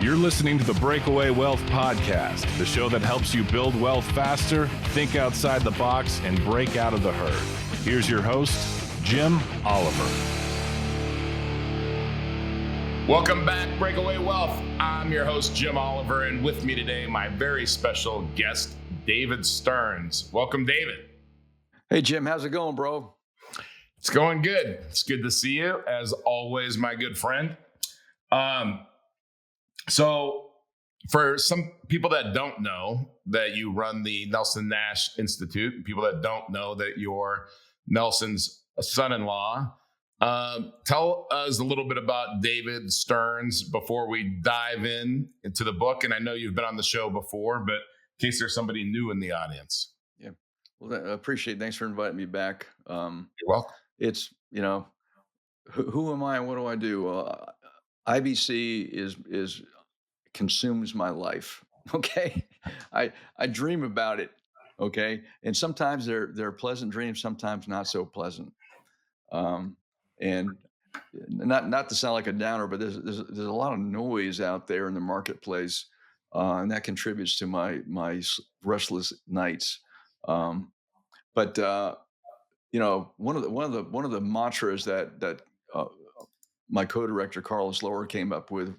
You're listening to the Breakaway Wealth Podcast, the show that helps you build wealth faster, think outside the box, and break out of the herd. Here's your host, Jim Oliver. Welcome back, Breakaway Wealth. I'm your host, Jim Oliver, and with me today, my very special guest, David Stearns. Welcome, David. Hey, Jim. How's it going, bro? It's going good. It's good to see you, as always, my good friend. So for some people that don't know that you run the Nelson Nash Institute, people that don't know that you're Nelson's son-in-law, tell us a little bit about David Stearns before we dive into the book. And I know you've been on the show before, but in case there's somebody new in the audience. Yeah. Well, I appreciate it. Thanks for inviting me back. You're welcome. It's, who am I and what do I do? IBC is consumes my life. Okay. I dream about it. Okay. And sometimes they're pleasant dreams, sometimes not so pleasant. And not to sound like a downer, but there's a lot of noise out there in the marketplace. And that contributes to my restless nights. But one of the mantras that my co-director Carlos Lower came up with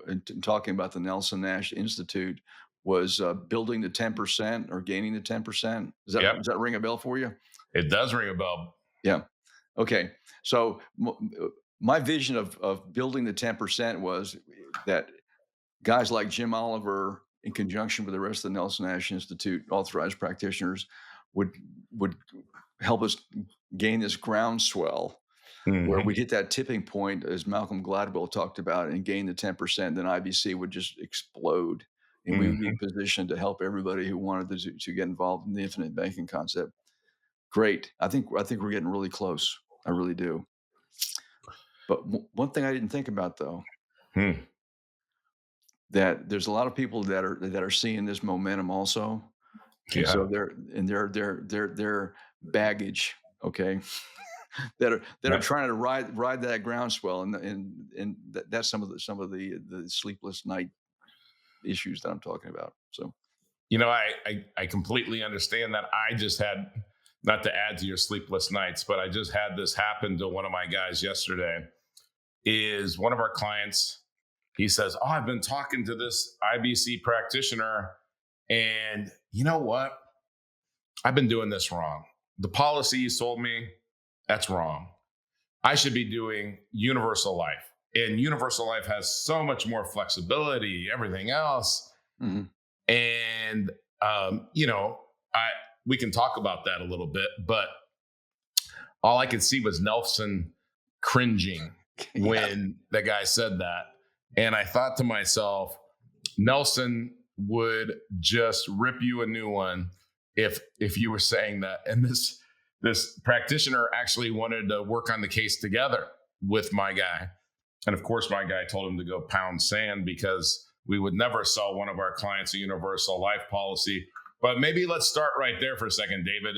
in talking about the Nelson Nash Institute was building the 10% or gaining the 10%. Does that ring a bell for you? It does ring a bell. Yeah. Okay. So my vision of building the 10% was that guys like Jim Oliver, in conjunction with the rest of the Nelson Nash Institute authorized practitioners, would help us gain this groundswell where we hit that tipping point, as Malcolm Gladwell talked about, and gain the 10%, then IBC would just explode. And we would be positioned to help everybody who wanted to get involved in the infinite banking concept. Great. I think we're getting really close. I really do. But one thing I didn't think about, though, that there's a lot of people that are seeing this momentum also. Yeah. And so their baggage, okay, that are trying to ride that groundswell, and that's some of the sleepless night issues that I'm talking about. So, I completely understand that. I just had, not to add to your sleepless nights, but I just had this happen to one of my guys yesterday. Is one of our clients, he says, "Oh, I've been talking to this IBC practitioner, and you know what? I've been doing this wrong. The policy you sold me, that's wrong. I should be doing universal life. And universal life has so much more flexibility, everything else." And, we can talk about that a little bit, but all I could see was Nelson cringing when the guy said that. And I thought to myself, Nelson would just rip you a new one if you were saying that. And this practitioner actually wanted to work on the case together with my guy. And of course, my guy told him to go pound sand because we would never sell one of our clients a universal life policy. But maybe let's start right there for a second, David,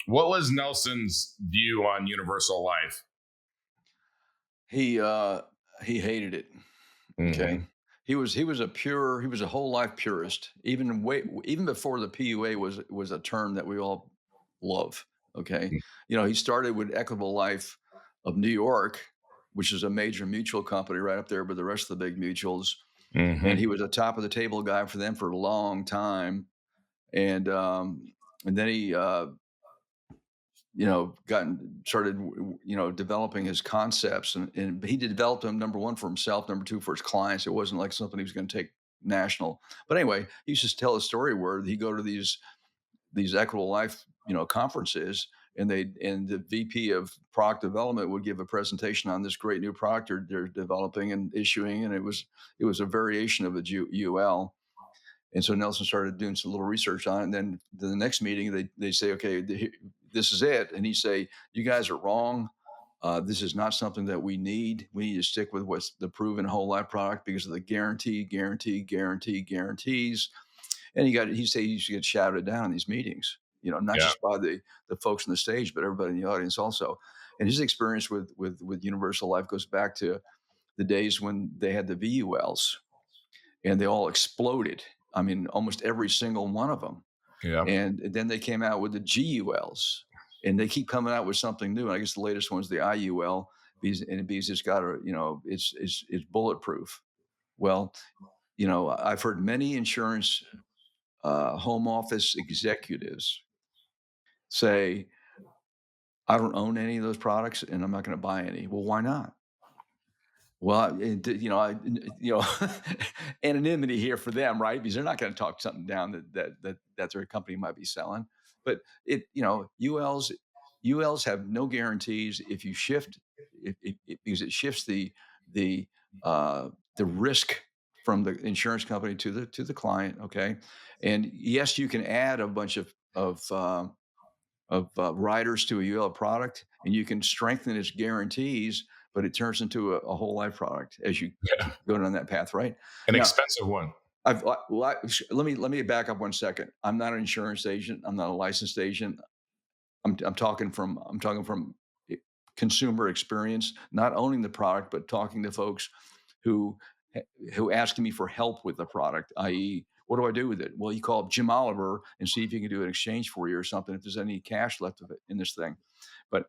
what was Nelson's view on universal life? He hated it. Okay. He was a whole life purist, even before the PUA was a term that we all love. Okay. He started with Equitable Life of New York, which is a major mutual company right up there with the rest of the big mutuals. And he was a top of the table guy for them for a long time. And then he, started developing his concepts, and he developed them, number one, for himself, number two, for his clients. It wasn't like something he was going to take national. But anyway, he used to tell a story where he'd go to these Equitable Life, conferences, and the VP of product development would give a presentation on this great new product they're developing and issuing, and it was a variation of a UL. And so Nelson started doing some little research on it. And then the next meeting, they say, "Okay, this is it." And he say, "You guys are wrong. This is not something that we need. We need to stick with what's the proven whole life product because of the guarantees." And he said he used to get shouted down in these meetings, not just by the folks on the stage, but everybody in the audience also. And his experience with Universal Life goes back to the days when they had the VULs. and they all exploded. I mean, almost every single one of them. Yeah. And then they came out with the GULs, and they keep coming out with something new. And I guess the latest one's the IUL, because it's got a, it's bulletproof. Well, I've heard many insurance home office executives say, I don't own any of those products and I'm not going to buy any. Well, why not? Well, anonymity here for them, right? Because they're not going to talk something down that their company might be selling. But ULs have no guarantees. If you shift, because it shifts the the risk from the insurance company to the client. Okay, and yes, you can add a bunch of riders to a UL product, and you can strengthen its guarantees, but it turns into a whole life product as you Yeah. go down that path, right? An Now, expensive one. let me back up 1 second. I'm not an insurance agent. I'm not a licensed agent. I'm talking from consumer experience, not owning the product, but talking to folks who who asking me for help with the product, i.e., what do I do with it? Well, you call up Jim Oliver and see if he can do an exchange for you or something if there's any cash left of it in this thing. But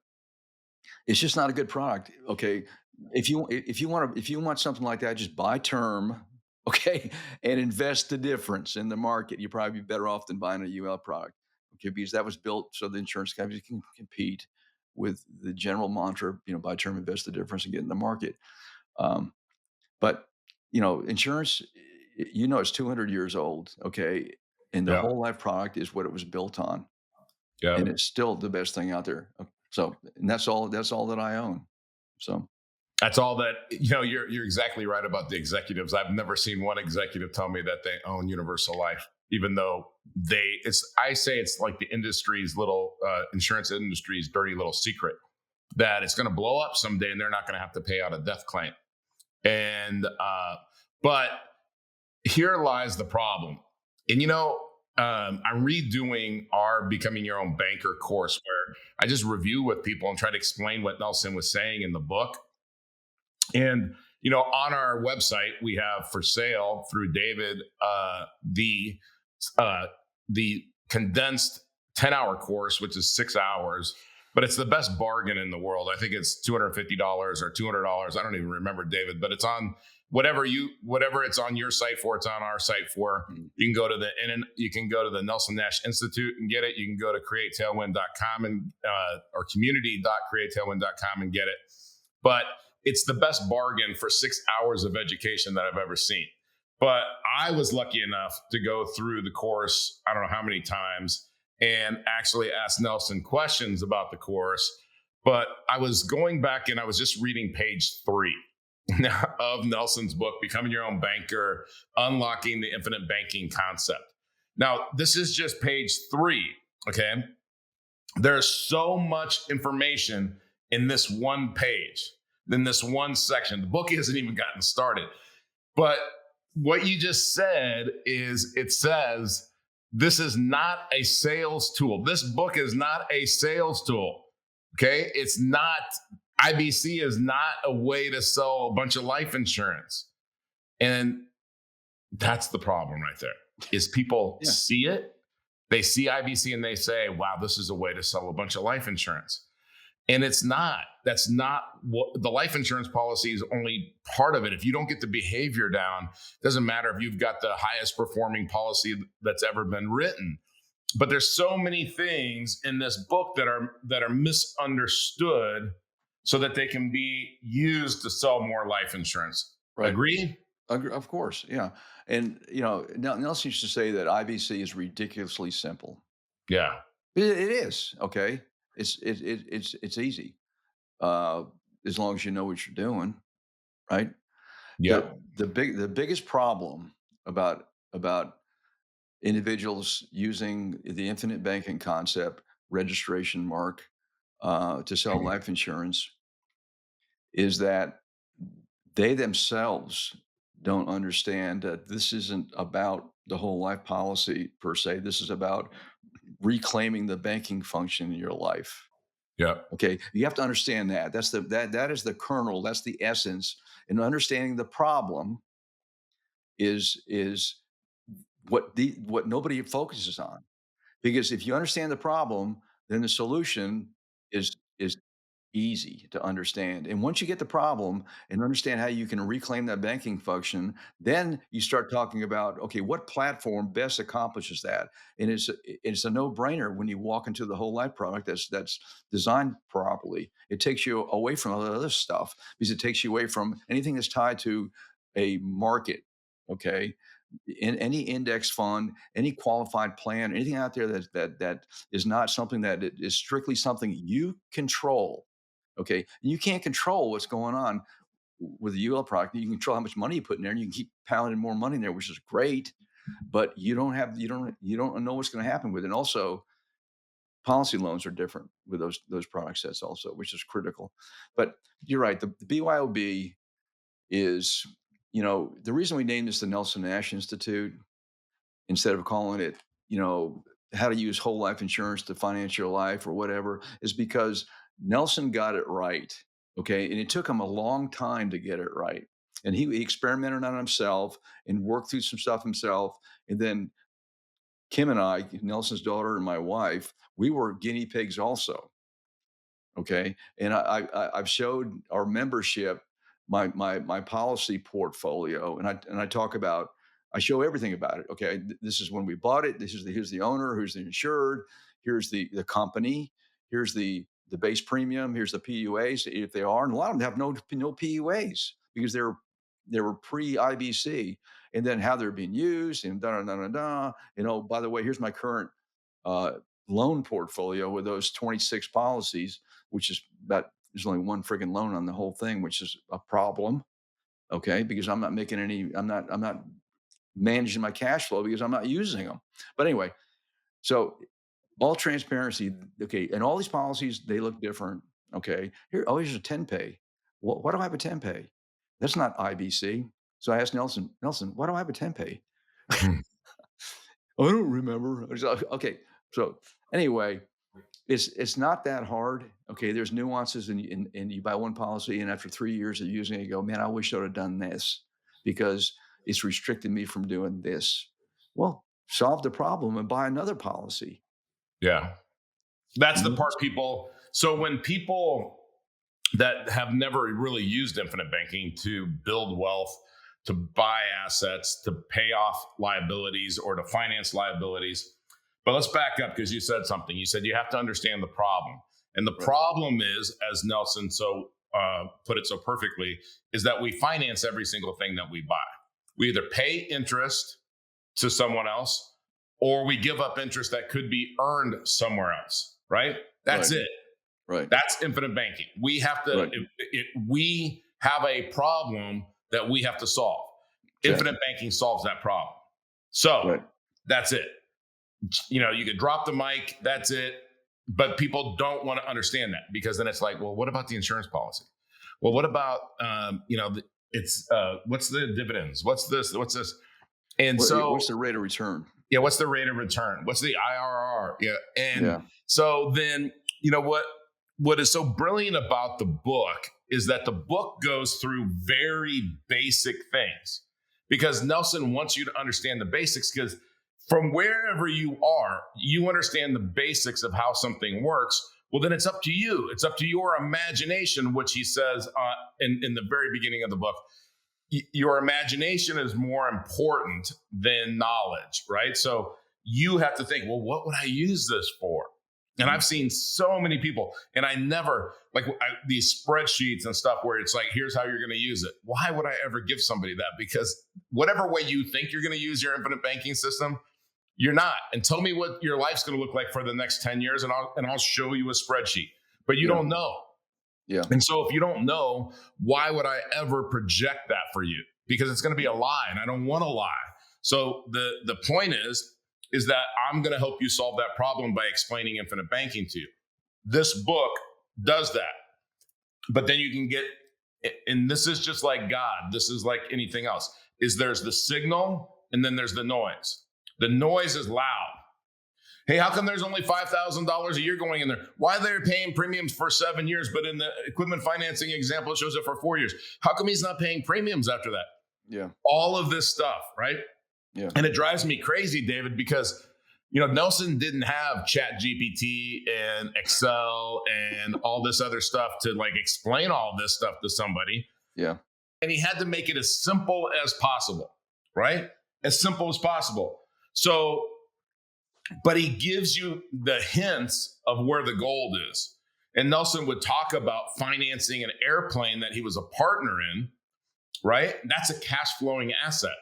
it's just not a good product. Okay. If you want something like that, just buy term, okay, and invest the difference in the market. You'd probably be better off than buying a UL product. Okay, because that was built so the insurance companies can compete with the general mantra, buy term, invest the difference, and get in the market. Um, but insurance, it's 200 years old, okay, and the Yeah. whole life product is what it was built on, Yeah. and it's still the best thing out there. So, and that's all. That's all that I own. So, That's all that, you're exactly right about the executives. I've never seen one executive tell me that they own universal life, even though I say it's like the industry's little insurance industry's dirty little secret that it's going to blow up someday and they're not going to have to pay out a death claim. And, but here lies the problem. And, I'm redoing our Becoming Your Own Banker course where I just review with people and try to explain what Nelson was saying in the book. And, on our website, we have for sale through David, uh, the condensed 10-hour course, which is 6 hours, but it's the best bargain in the world. I think it's $250 or $200. I don't even remember, David, but it's on whatever it's on your site for, it's on our site for. You can go to the Nelson Nash Institute and get it. You can go to createtailwind.com and or community.createtailwind.com and get it. But it's the best bargain for 6 hours of education that I've ever seen. But I was lucky enough to go through the course, I don't know how many times, and actually ask Nelson questions about the course. But I was going back and I was just reading page 3 of Nelson's book, Becoming Your Own Banker, Unlocking the Infinite Banking Concept. Now, this is just page 3, okay? There's so much information in this one page, in this one section. The book hasn't even gotten started. But what you just said is, it says, this is not a sales tool. This book is not a sales tool. Okay. It's not, IBC is not a way to sell a bunch of life insurance. And that's the problem right there, is people see it. They see IBC and they say, wow, this is a way to sell a bunch of life insurance. And it's not. That's not what the life insurance policy is, only part of it. If you don't get the behavior down, it doesn't matter if you've got the highest performing policy that's ever been written. But there's so many things in this book that are misunderstood so that they can be used to sell more life insurance. right. Agree? Of course. Yeah. And, Nelson used to say that IBC is ridiculously simple. Yeah. It is. Okay. It's easy. As long as you know what you're doing. Right. Yeah. The biggest problem about individuals using the infinite banking concept registration mark to sell life insurance is that they themselves don't understand that this isn't about the whole life policy per se. This is about reclaiming the banking function in your life. Yeah. Okay, you have to understand that. That is the kernel. That's the essence. In understanding the problem, is what nobody focuses on. Because if you understand the problem, then the solution is easy to understand. And once you get the problem and understand how you can reclaim that banking function, then you start talking about, okay, what platform best accomplishes that? And it's a no-brainer when you walk into the whole life product that's designed properly. It takes you away from all the other stuff because it takes you away from anything that's tied to a market. Okay. In any index fund, any qualified plan, anything out there that is not something that is strictly something you control. Okay. And you can't control what's going on with the UL product. You can control how much money you put in there and you can keep pounding more money in there, which is great, but you don't know what's going to happen with it. And also policy loans are different with those product sets also, which is critical. But you're right. The BYOB is, the reason we named this the Nelson Nash Institute instead of calling it, how to use whole life insurance to finance your life or whatever, is because Nelson got it right. Okay. And it took him a long time to get it right. And he experimented on himself and worked through some stuff himself. And then Kim and I, Nelson's daughter and my wife, we were guinea pigs also. Okay. And I've showed our membership my policy portfolio, and I talk about, I show everything about it. Okay, this is when we bought it. Here's the owner, who's the insured. Here's the company. Here's the base premium. Here's the PUAs if they are, and a lot of them have no PUAs because they were pre IBC, and then how they're being used and da da da da da. By the way, here's my current loan portfolio with those 26 policies, which is about, there's only one friggin' loan on the whole thing, which is a problem. Okay. Because I'm not managing my cash flow because I'm not using them. But anyway, so all transparency. Okay. And all these policies, they look different. Okay. Here's a 10 pay. Why do I have a 10 pay? That's not IBC. So I asked Nelson, why do I have a 10 pay? I don't remember. Okay. So anyway, it's not that hard. Okay, there's nuances, and you buy one policy, and after 3 years of using it, you go, man, I wish I would have done this because it's restricted me from doing this. Well, solve the problem and buy another policy. Yeah, that's the part people. So when people that have never really used infinite banking to build wealth, to buy assets, to pay off liabilities, or to finance liabilities. But let's back up because you said something. You said you have to understand the problem. And the problem is, as Nelson put it so perfectly, is that we finance every single thing that we buy. We either pay interest to someone else or we give up interest that could be earned somewhere else, right? That's it. Right. That's infinite banking. We have to, we have a problem that we have to solve. Infinite banking solves that problem. So that's it. You could drop the mic, that's it. But people don't want to understand that because then it's like, well, what about the insurance policy? Well, what about, what's the dividends? What's this? And what's the rate of return? Yeah. What's the rate of return? What's the IRR? Yeah. And so then, what is so brilliant about the book is that the book goes through very basic things because Nelson wants you to understand the basics because from wherever you are, you understand the basics of how something works. Well, then it's up to you. It's up to your imagination, which he says in the very beginning of the book. Your imagination is more important than knowledge, right? So you have to think, well, what would I use this for? And I've seen so many people, and I never, these spreadsheets and stuff where it's like, here's how you're going to use it. Why would I ever give somebody that? Because whatever way you think you're going to use your infinite banking system, you're not. And tell me what your life's going to look like for the next 10 years, and I'll show you a spreadsheet. But you don't know. Yeah. And so if you don't know, why would I ever project that for you? Because it's going to be a lie, and I don't want to lie. So the point is that I'm going to help you solve that problem by explaining infinite banking to you. This book does that. But then you can get, and this is just like God, this is like anything else, is there's the signal and then there's the noise. The noise is loud. Hey, how come there's only $5,000 a year going in there? Why they're paying premiums for 7 years, but in the equipment financing example, it shows it for 4 years. How come he's not paying premiums after that? Yeah. All of this stuff, right? Yeah. And it drives me crazy, David, because Nelson didn't have Chat GPT and Excel and all this other stuff to like explain all this stuff to somebody. Yeah. And he had to make it as simple as possible, right? As simple as possible. So, but he gives you the hints of where the gold is. And Nelson would talk about financing an airplane that he was a partner in, right? That's a cash flowing asset,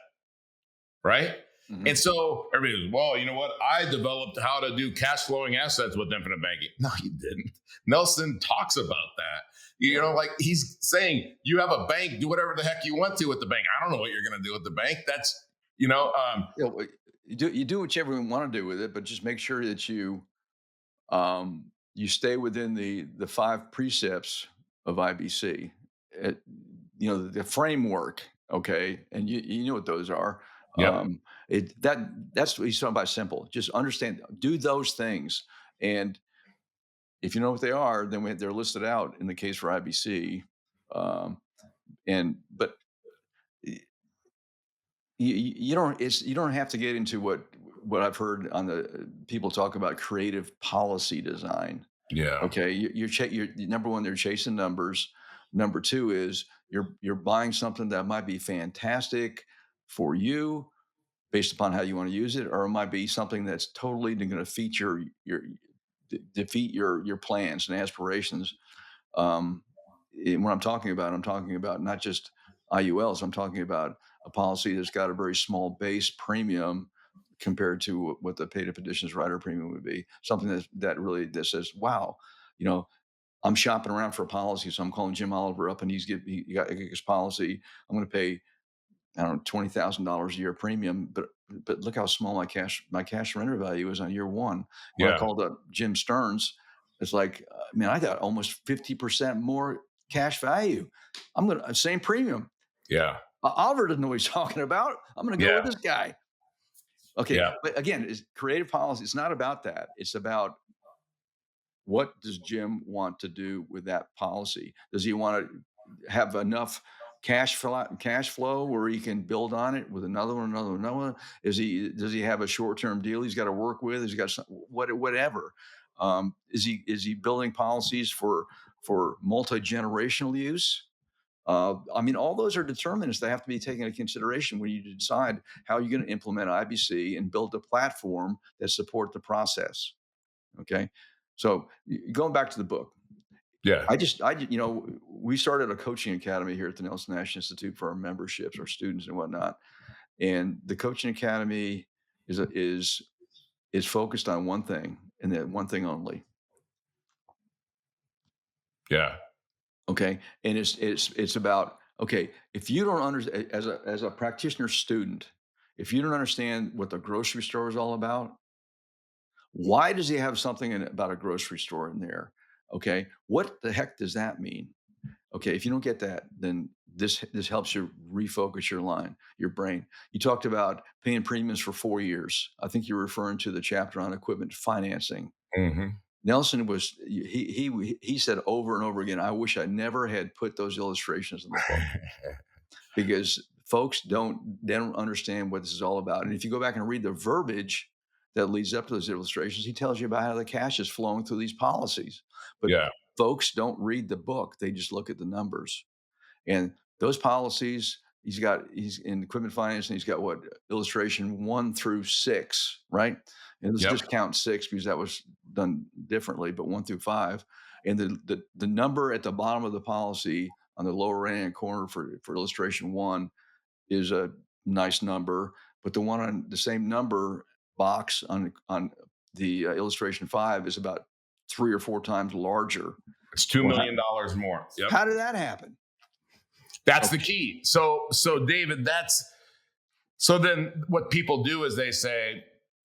right? Mm-hmm. And so everybody goes, well, you know what? I developed how to do cash flowing assets with infinite banking. No, you didn't. Nelson talks about that. Like he's saying, you have a bank, do whatever the heck you want to with the bank. I don't know what you're going to do with the bank. That's, you do whichever you want to do with it, but just make sure that you stay within the 5 precepts of IBC. The framework, okay, and you know what those are. Yep. That's what he's talking about. Simple. Just understand. Do those things, and if you know what they are, then they're listed out in the case for IBC. But you don't have to get into what I've heard on the people talk about creative policy design. Yeah. Okay. You're number one, they're chasing numbers. Number two is you're buying something that might be fantastic for you based upon how you want to use it, or it might be something that's totally going to defeat your plans and aspirations. When I'm talking about not just IULs. I'm talking about a policy that's got a very small base premium compared to what the paid-up additions rider premium would be. Something that says, wow, I'm shopping around for a policy, so I'm calling Jim Oliver up, and he got his policy. I'm going to pay, I don't know, $20,000 a year premium, but look how small my cash surrender value is on year one. When I called up Jim Stearns, it's like, man, I got almost 50% more cash value. Same premium. Yeah. Oliver doesn't know what he's talking about. I'm going to go with this guy. Okay. Yeah. But again, it's creative policy. It's not about that. It's about, what does Jim want to do with that policy? Does he want to have enough cash flow where he can build on it with another one? Does he have a short-term deal he's got to work with? Has he got whatever? Is he building policies for multi-generational use? All those are determinants that have to be taken into consideration when you decide how you're going to implement IBC and build a platform that support the process. Okay. So going back to the book. Yeah. We started a coaching academy here at the Nelson Nash Institute for our memberships, our students and whatnot. And the coaching academy is focused on one thing, and then one thing only. Yeah. Okay. And it's about, okay, if you don't understand, as a practitioner student, if you don't understand what the grocery store is all about, why does he have something about a grocery store in there? Okay. What the heck does that mean? Okay. If you don't get that, then this helps you refocus your brain. You talked about paying premiums for 4 years. I think you're referring to the chapter on equipment financing. Mm-hmm. Nelson he said over and over again, I wish I never had put those illustrations in the book because folks don't understand what this is all about. And if you go back and read the verbiage that leads up to those illustrations, he tells you about how the cash is flowing through these policies. But folks don't read the book. They just look at the numbers. And those policies, he's in equipment financing, he's got illustration 1 through 6, right? And let's just count 6 because that was done differently, but 1 through 5. And the number at the bottom of the policy on the lower right-hand corner for illustration 1 is a nice number, but the one on the same number box on the illustration 5 is about 3 or 4 times larger. It's $2 million more. Yep. How did that happen? That's the key. So David, so then what people do is they say,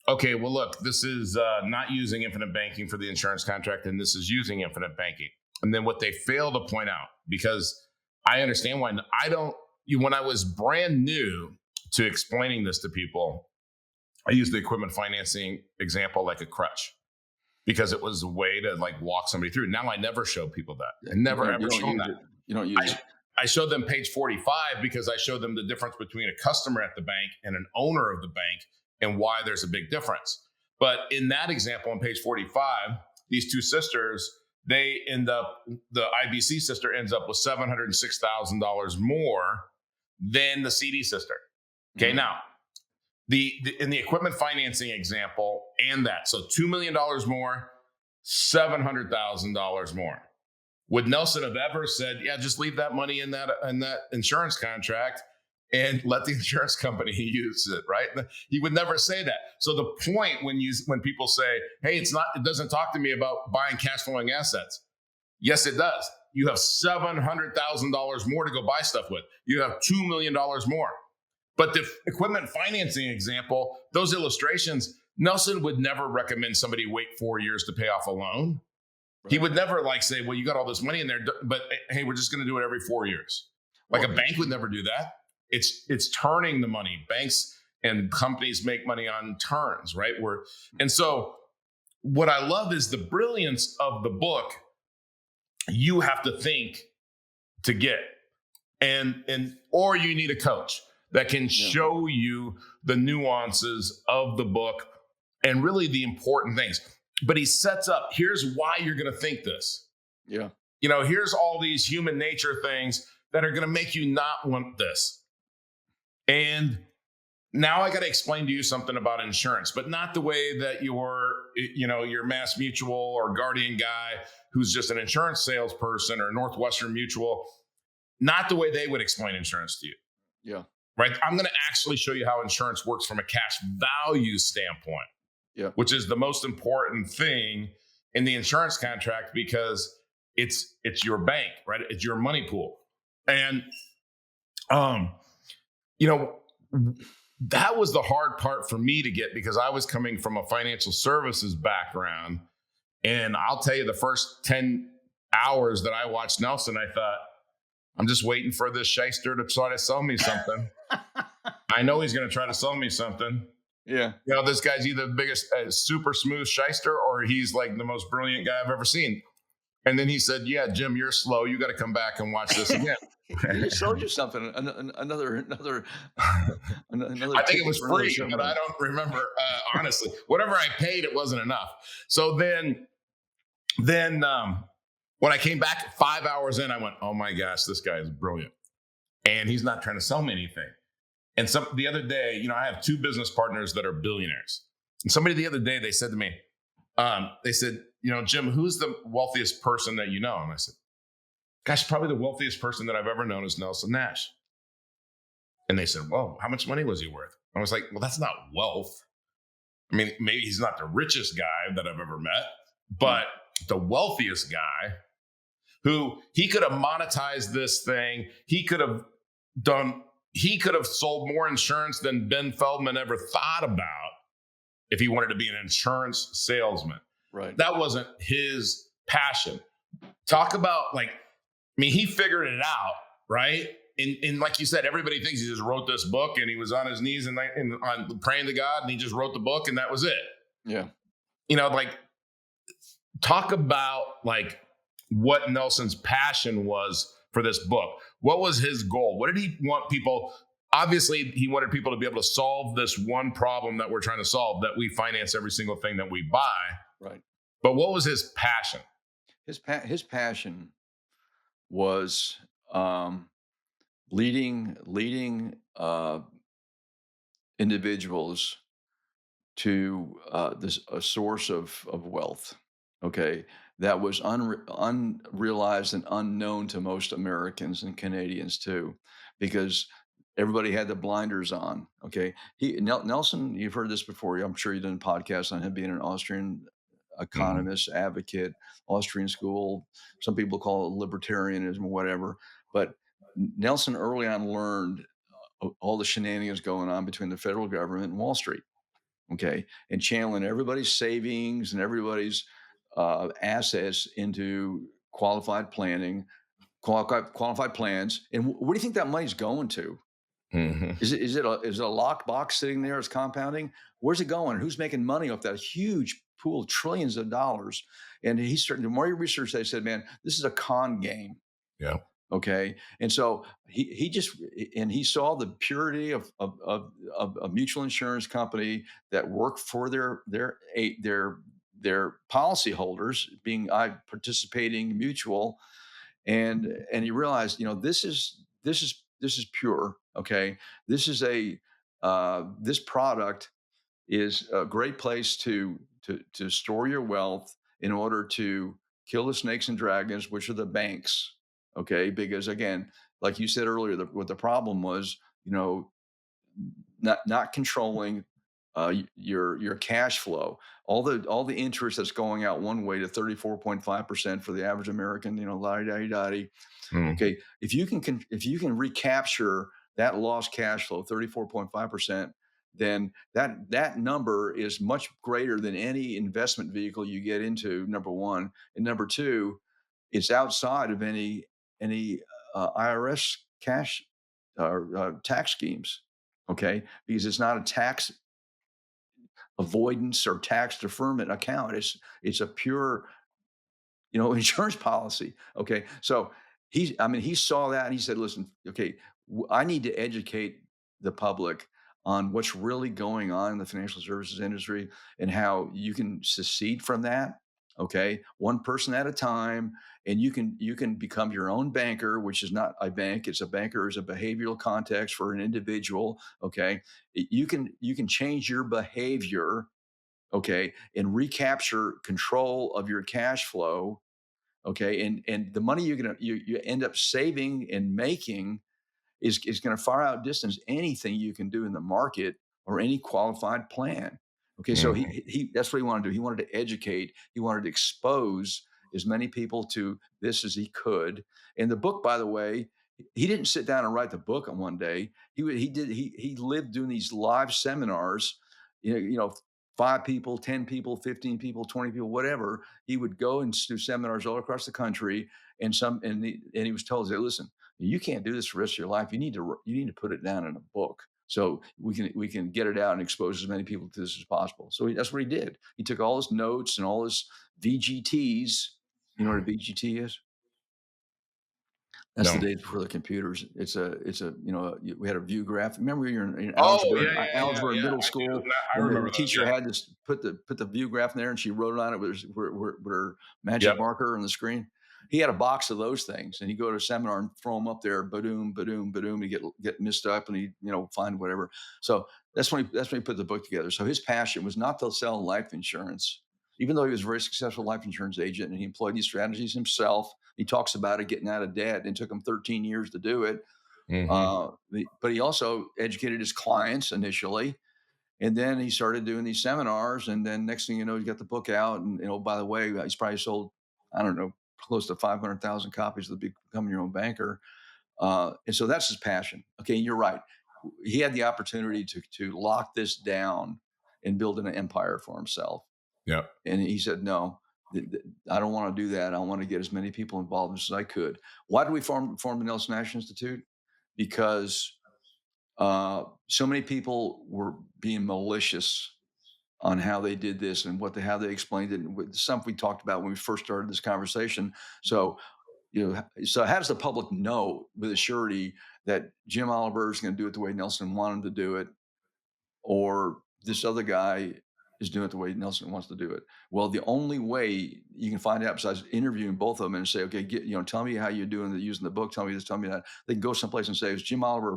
okay, well, look, this is not using infinite banking for the insurance contract, and this is using infinite banking. And then what they fail to point out, because I understand why when I was brand new to explaining this to people, I used the equipment financing example like a crutch because it was a way to like walk somebody through. Now I never show people that. I never ever show that. You don't use it. I showed them page 45 because I showed them the difference between a customer at the bank and an owner of the bank and why there's a big difference. But in that example on page 45, these two sisters, they end up, the IBC sister ends up with $706,000 more than the CD sister. Okay, now, in the equipment financing example and that, so $2 million more, $700,000 more. Would Nelson have ever said, yeah, just leave that money in that insurance contract and let the insurance company use it, right? He would never say that. So the point when people say, hey, it doesn't talk to me about buying cash flowing assets. Yes, it does. You have $700,000 more to go buy stuff with. You have $2 million more. But the equipment financing example, those illustrations, Nelson would never recommend somebody wait 4 years to pay off a loan. Right. He would never say, well, you got all this money in there, but hey, we're just going to do it every 4 years. Like a bank would never do that. It's turning the money. Banks and companies make money on turns, right? And so what I love is the brilliance of the book. You have to think to get, or you need a coach that can show you the nuances of the book and really the important things. But he sets up, here's why you're going to think this. Yeah. Here's all these human nature things that are going to make you not want this. And now I got to explain to you something about insurance, but not the way that your Mass Mutual or Guardian guy who's just an insurance salesperson or Northwestern Mutual, not the way they would explain insurance to you. Yeah. Right. I'm going to actually show you how insurance works from a cash value standpoint. Yeah. Which is the most important thing in the insurance contract because it's your bank, right? It's your money pool. And, that was the hard part for me to get because I was coming from a financial services background. And I'll tell you, the first 10 hours that I watched Nelson, I thought, I'm just waiting for this shyster to try to sell me something. I know he's going to try to sell me something. Yeah. This guy's either the biggest super smooth shyster or he's like the most brilliant guy I've ever seen. And then he said, yeah, Jim, you're slow. You got to come back and watch this again. He sold you something. Another. I think it was free, but I don't remember, honestly. Whatever I paid, it wasn't enough. So then when I came back 5 hours in, I went, oh my gosh, this guy is brilliant. And he's not trying to sell me anything. And the other day, I have two business partners that are billionaires. And somebody the other day, they said to me, they said, Jim, who's the wealthiest person that you know? And I said, gosh, probably the wealthiest person that I've ever known is Nelson Nash. And they said, whoa, how much money was he worth? I was like, well, that's not wealth. I mean, maybe he's not the richest guy that I've ever met, but the wealthiest guy who he could have monetized this thing. He could have sold more insurance than Ben Feldman ever thought about if he wanted to be an insurance salesman. Right. That wasn't his passion. Talk about he figured it out, right? And like you said, everybody thinks he just wrote this book and he was on his knees and on praying to God and he just wrote the book and that was it. Yeah. Talk about what Nelson's passion was for this book. What was his goal? What did he want people? Obviously, he wanted people to be able to solve this one problem that we're trying to solve, that we finance every single thing that we buy. Right. But what was his passion? His passion was leading individuals to a source of wealth. Okay, that was unrealized and unknown to most Americans and Canadians too, because everybody had the blinders on. Okay, Nelson, you've heard this before. I'm sure you've done podcasts on him being an Austrian economist, advocate, Austrian school. Some people call it libertarianism or whatever. But Nelson early on learned all the shenanigans going on between the federal government and Wall Street. Okay, and channeling everybody's savings and everybody's assets into qualified plans. And where do you think that money's going to? Mm-hmm. Is it a locked box sitting there as compounding? Where's it going? Who's making money off that huge pool of trillions of dollars? And the more you research, they said, man, this is a con game. Yeah. Okay, and so he saw the purity of a mutual insurance company that worked for their policyholders, being participating mutual, and he realized, this is pure. Okay, this product is a great place to store your wealth in order to kill the snakes and dragons, which are the banks. Okay, because again, like you said earlier, what the problem was, not controlling your cash flow, all the interest that's going out one way to 34.5% for the average American, la di da di. Mm. Okay, if you can recapture that lost cash flow, 34.5%, then that number is much greater than any investment vehicle you get into. Number one, and number two, it's outside of any IRS cash or tax schemes. Okay, because it's not a tax avoidance or tax deferment account. It's a pure insurance policy. Okay. So he saw that and he said, listen, okay, I need to educate the public on what's really going on in the financial services industry and how you can secede from that. Okay. One person at a time. And you can become your own banker, which is not a bank. It's a banker is a behavioral context for an individual. Okay. You can change your behavior. Okay. And recapture control of your cash flow. Okay, and the money you end up saving and making is going to far outdistance anything you can do in the market or any qualified plan. Okay, so Mm. he that's what he wanted to do. He wanted to educate. He wanted to expose as many people to this as he could. And the book, by the way, he didn't sit down and write the book on one day. He lived doing these live seminars. 5 people, 10 people, 15 people, 20 people, whatever. He would go and do seminars all across the country, and he was told, listen, you can't do this for the rest of your life. You need to put it down in a book so we can get it out and expose as many people to this as possible. So that's what he did. He took all his notes and all his VGTs. You know what a VGT is? That's the No. days before the computers. We had a view graph. Remember you're in Oh, algebra, yeah, yeah, yeah, algebra in yeah. middle I do. school, I and the remember those. teacher Yeah. had to put the view graph in there, and she wrote it on it with her magic Yep. marker on the screen. He had a box of those things, and he'd go to a seminar and throw them up there, badoom, badoom, badoom, and get missed up, and he find whatever. So that's when he put the book together. So his passion was not to sell life insurance, even though he was a very successful life insurance agent, and he employed these strategies himself. He talks about it getting out of debt, and it took him 13 years to do it. Hmm. But he also educated his clients initially, and then he started doing these seminars. And then next thing you know, he got the book out. And by the way, he's probably sold, I don't know, close to 500,000 copies of Becoming Your Own Banker. And so that's his passion. Okay, you're right. He had the opportunity to lock this down and build an empire for himself. Yep. And he said, no, I don't want to do that. I want to get as many people involved as I could. Why did we form the Nelson Nash Institute? Because so many people were being malicious on how they did this and how they explained it. And something we talked about when we first started this conversation. So, so how does the public know with a surety that Jim Oliver is going to do it the way Nelson wanted him to do it, or this other guy is doing it the way Nelson wants to do it? Well, the only way you can find out, besides interviewing both of them and say, okay, tell me how you're doing using the book. Tell me this, tell me that. They can go someplace and say, is Jim Oliver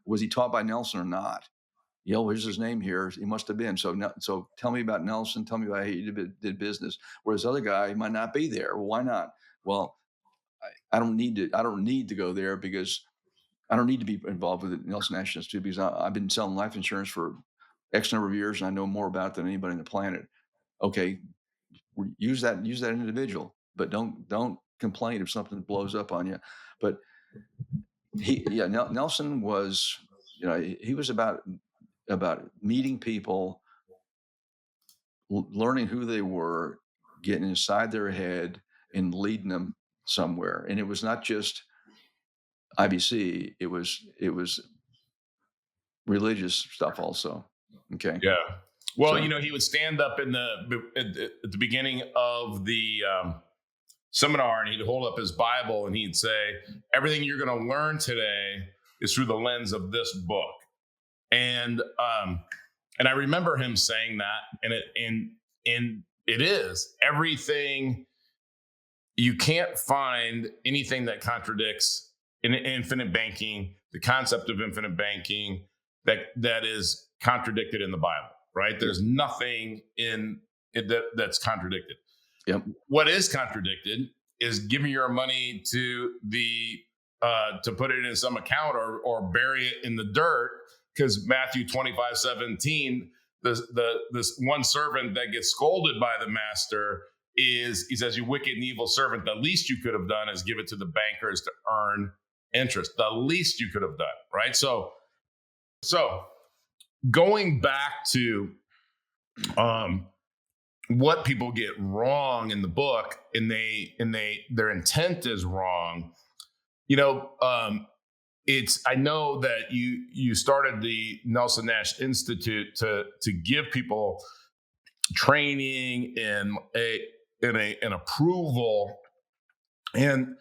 was he taught by Nelson or not? Here's his name here. He must have been. So tell me about Nelson. Tell me about how he did business. Whereas the other guy might not be there. Well, why not? Well, I don't need to go there because I don't need to be involved with the Nelson Nash Institute because I've been selling life insurance for X number of years and I know more about it than anybody on the planet. Okay, use that individual, but don't complain if something blows up on you. But Nelson was, he was about meeting people, learning who they were, getting inside their head, and leading them somewhere. And it was not just IBC; it was religious stuff also. Okay, Yeah. Well, so he would stand up at the beginning of the seminar, and he'd hold up his Bible and he'd say, everything you're going to learn today is through the lens of this book. And I remember him saying that, and it is everything. You can't find anything that contradicts in infinite banking, the concept of infinite banking that is contradicted in the Bible, right? There's nothing in it that's contradicted. Yep. What is contradicted is giving your money to to put it in some account or bury it in the dirt, because Matthew 25:17, this one servant that gets scolded by the master he says, you wicked and evil servant, the least you could have done is give it to the bankers to earn interest. The least you could have done, right? So going back to what people get wrong in the book, and their intent is wrong. I know that you started the Nelson Nash Institute to give people training and an approval. And,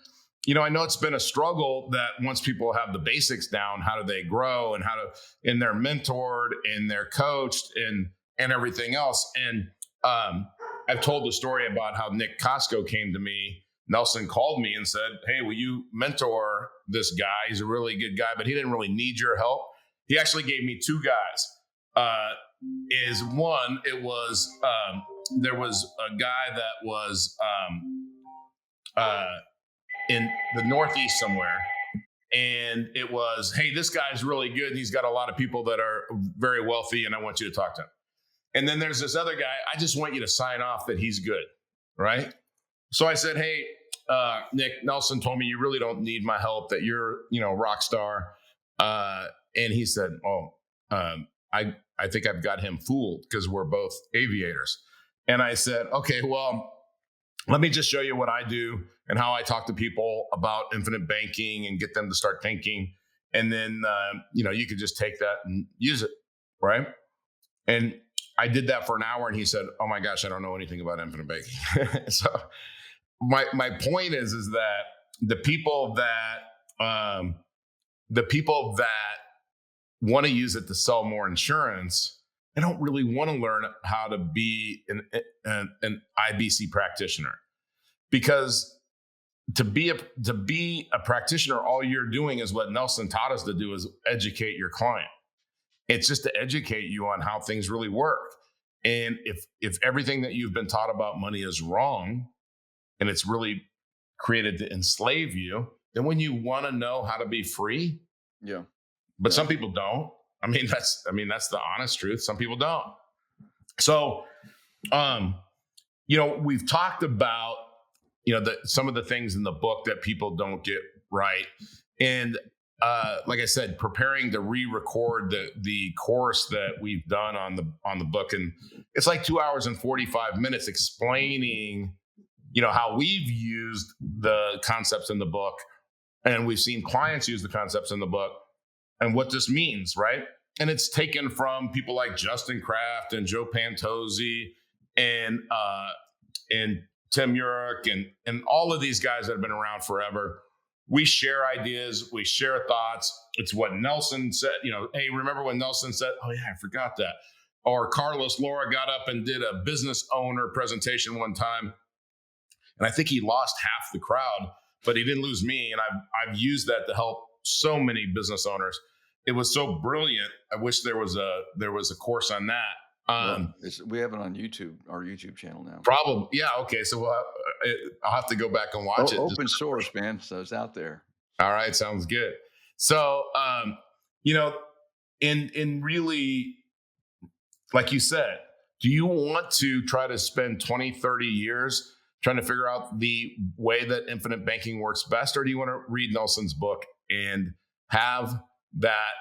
I know it's been a struggle that once people have the basics down, how do they grow and and they're mentored and they're coached and everything else. And I've told the story about how Nick Costco came to me. Nelson called me and said, hey, will you mentor this guy? He's a really good guy, but he didn't really need your help. He actually gave me two guys. There was a guy that was in the Northeast somewhere. And it was, hey, this guy's really good. And he's got a lot of people that are very wealthy, and I want you to talk to him. And then there's this other guy. I just want you to sign off that he's good, right? So I said, hey, Nick, Nelson told me you really don't need my help, that you're, rock star. And he said, I think I've got him fooled because we're both aviators. And I said, okay, well, let me just show you what I do and how I talk to people about infinite banking and get them to start thinking. And then, you could just take that and use it, right? And I did that for an hour, and he said, oh my gosh, I don't know anything about infinite banking. So my point is that the people that want to use it to sell more insurance, they don't really want to learn how to be an IBC practitioner, because to be a practitioner, all you're doing is what Nelson taught us to do, is educate your client. It's just to educate you on how things really work. And if everything that you've been taught about money is wrong, and it's really created to enslave you, then when you want to know how to be free, yeah. But some people don't. That's the honest truth. Some people don't. So, we've talked about, some of the things in the book that people don't get right. And like I said, preparing to re-record the course that we've done on the book, and it's like 2 hours and 45 minutes explaining, how we've used the concepts in the book, and we've seen clients use the concepts in the book, and what this means, right? And it's taken from people like Justin Kraft and Joe Pantozzi and Tim Urich and all of these guys that have been around forever. We share ideas, we share thoughts. It's what Nelson said, hey, remember when Nelson said, oh yeah, I forgot that. Or Carlos Laura got up and did a business owner presentation one time, and I think he lost half the crowd, but he didn't lose me. And I've used that to help so many business owners. It was so brilliant. I wish there was a course on that. We have it on YouTube, our YouTube channel now. Probably, yeah. Okay, so I'll have to go back and watch it. Open source, man. So it's out there. All right, sounds good. So, in really, like you said, do you want to try to spend 20, 30 years trying to figure out the way that infinite banking works best? Or do you want to read Nelson's book and have that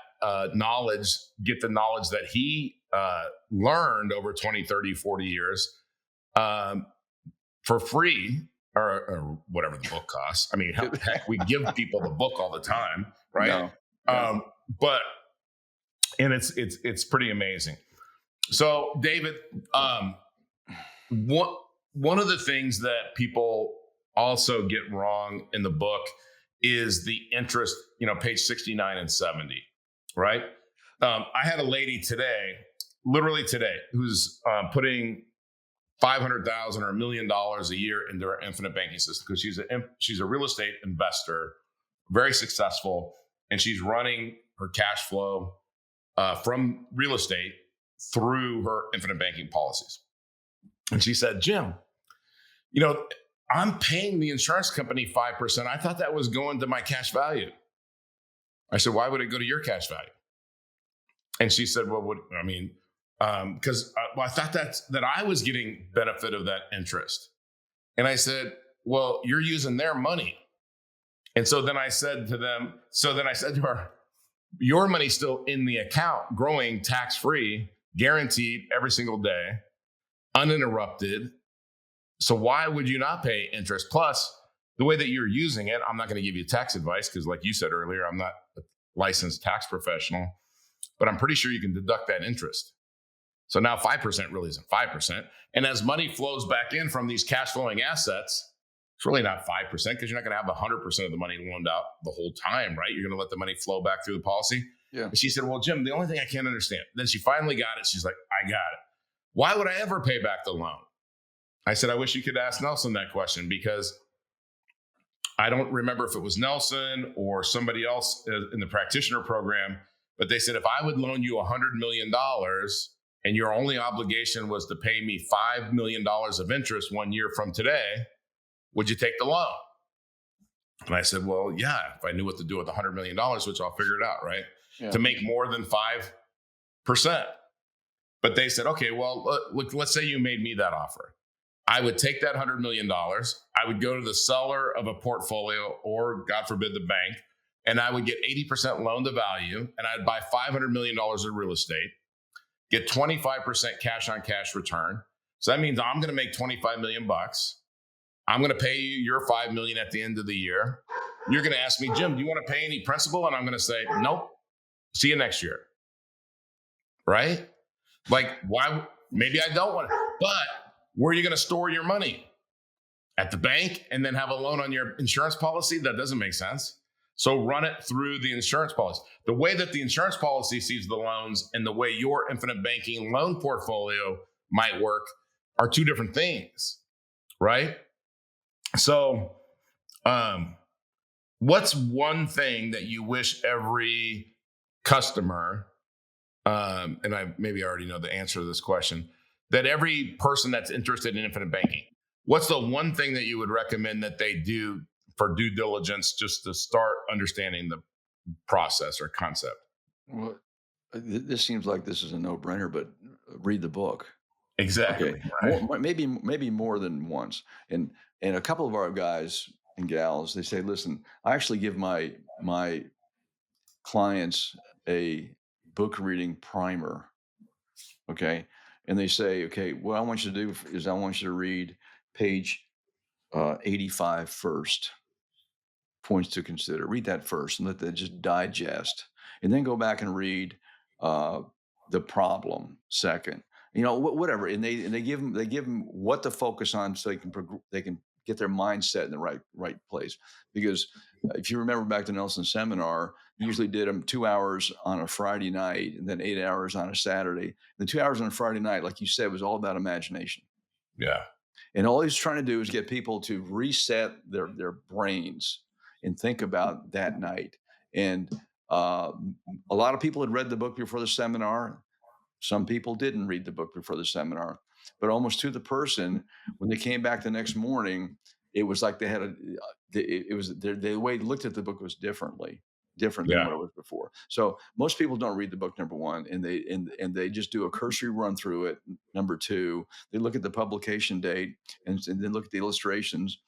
knowledge, get the knowledge that he learned over 20, 30, 40 years for free, or whatever the book costs? Heck, we give people the book all the time, right? No. But it's pretty amazing. So, David, one of the things that people also get wrong in the book is the interest, page 69 and 70, right? I had a lady today, literally today, who's putting $500,000 or $1 million a year into our infinite banking system because she's a real estate investor, very successful, and she's running her cash flow from real estate through her infinite banking policies. And she said, Jim, I'm paying the insurance company 5%. I thought that was going to my cash value. I said, why would it go to your cash value? And she said, well, because I thought that I was getting benefit of that interest. And I said, well, you're using their money. And so then I said to her, your money's still in the account, growing tax-free, guaranteed every single day, uninterrupted. So why would you not pay interest? Plus, the way that you're using it, I'm not going to give you tax advice because, like you said earlier, I'm not a licensed tax professional, but I'm pretty sure you can deduct that interest. So now 5% really isn't 5%. And as money flows back in from these cash flowing assets, it's really not 5% because you're not going to have 100% of the money loaned out the whole time, right? You're going to let the money flow back through the policy. Yeah. And she said, well, Jim, the only thing I can't understand. Then she finally got it. She's like, I got it. Why would I ever pay back the loan? I said, I wish you could ask Nelson that question because I don't remember if it was Nelson or somebody else in the practitioner program, but they said, if I would loan you $100 million and your only obligation was to pay me $5 million of interest 1 year from today, would you take the loan? And I said, well, yeah, if I knew what to do with $100 million, which I'll figure it out, right? Yeah. To make more than 5%. But they said, okay, well, look, let's say you made me that offer. I would take that $100 million. I would go to the seller of a portfolio or, God forbid, the bank, and I would get 80% loan to value, and I'd buy $500 million of real estate, get 25% cash on cash return. So that means I'm going to make $25 million. I'm going to pay you your $5 million at the end of the year. You're going to ask me, Jim, do you want to pay any principal? And I'm going to say, nope. See you next year. Right? Like, why? Maybe I don't want it. But where are you going to store your money? At the bank and then have a loan on your insurance policy? That doesn't make sense. So run it through the insurance policy. The way that the insurance policy sees the loans and the way your infinite banking loan portfolio might work are two different things, right? So what's one thing that you wish every customer, and I maybe already know the answer to this question, that every person that's interested in infinite banking, what's the one thing that you would recommend that they do for due diligence just to start understanding the process or concept? Well, this seems like this is a no-brainer, but read the book. Exactly. Okay. Right. Maybe more than once. And a couple of our guys and gals, they say, listen, I actually give my clients a book reading primer. Okay. And they say, okay, what I want you to do is I want you to read page 85 first. Points to consider. Read that first and let that just digest. And then go back and read the problem second. Whatever. And they give them what to focus on so they can get their mindset in the right place. Because if you remember back to Nelson's seminar, he usually did them 2 hours on a Friday night and then 8 hours on a Saturday. The 2 hours on a Friday night, like you said, was all about imagination. Yeah. And all he's trying to do is get people to reset their brains and think about that night. And a lot of people had read the book before the seminar. Some people didn't read the book before the seminar, but almost to the person, when they came back the next morning, it was like they had the way they looked at the book was different than what it was before. So most people don't read the book, number one, and they just do a cursory run through it. Number two, they look at the publication date and then look at the illustrations.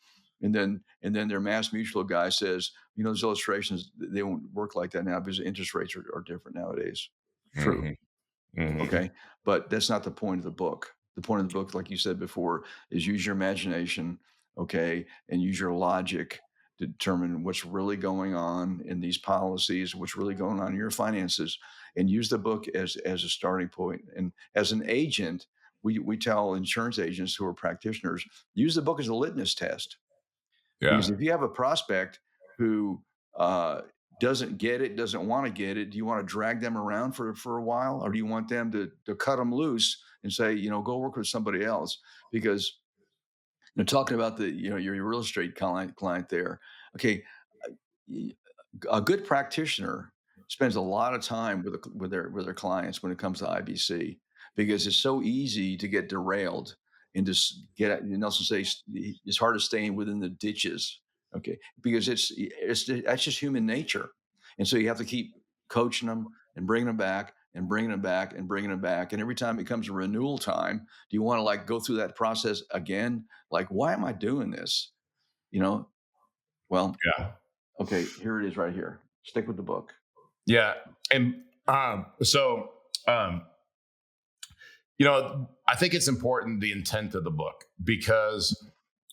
And then their Mass Mutual guy says, those illustrations, they won't work like that now because the interest rates are different nowadays. True. Mm-hmm. Mm-hmm. Okay. But that's not the point of the book. The point of the book, like you said before, is use your imagination, okay, and use your logic to determine what's really going on in these policies, what's really going on in your finances, and use the book as a starting point. And as an agent, we tell insurance agents who are practitioners, use the book as a litmus test. Yeah. Because if you have a prospect who doesn't get it, doesn't want to get it, do you want to drag them around for a while, or do you want them to cut them loose and say, go work with somebody else? Because talking about your real estate client there, okay, y- a good practitioner spends a lot of time with their clients when it comes to IBC, because it's so easy to get derailed and just get, Nelson says, it's hard to stay within the ditches. Okay, because that's just human nature, and so you have to keep coaching them and bringing them back and bringing them back and bringing them back. And every time it comes to renewal time, do you want to like go through that process again? Like, why am I doing this? Well, Yeah. okay, here it is right here. Stick with the book. Yeah. And so, I think it's important, the intent of the book, because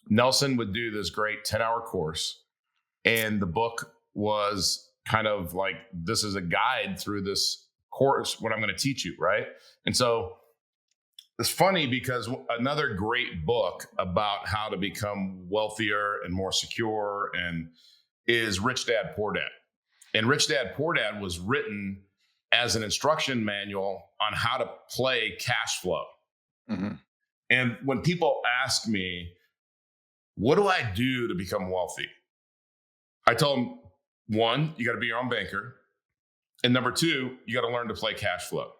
Nelson would do this great 10-hour course, and the book was kind of like, this is a guide through this course, what I'm going to teach you. Right. And so it's funny because another great book about how to become wealthier and more secure is Rich Dad, Poor Dad. And Rich Dad, Poor Dad was written as an instruction manual on how to play cash flow. Mm-hmm. And when people ask me, what do I do to become wealthy? I tell them, one, you got to be your own banker. And number two, you got to learn to play cash flow.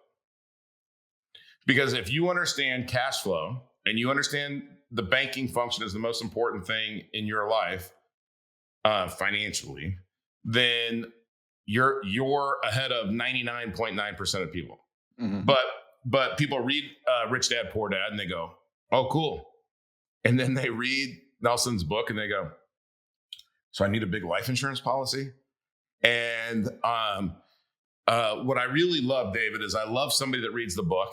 Because if you understand cash flow and you understand the banking function is the most important thing in your life, financially, then you're ahead of 99.9% of people. Mm-hmm. But people read Rich Dad, Poor Dad, and they go, oh, cool. And then they read Nelson's book and they go, so I need a big life insurance policy. And what I really love, David, is I love somebody that reads the book,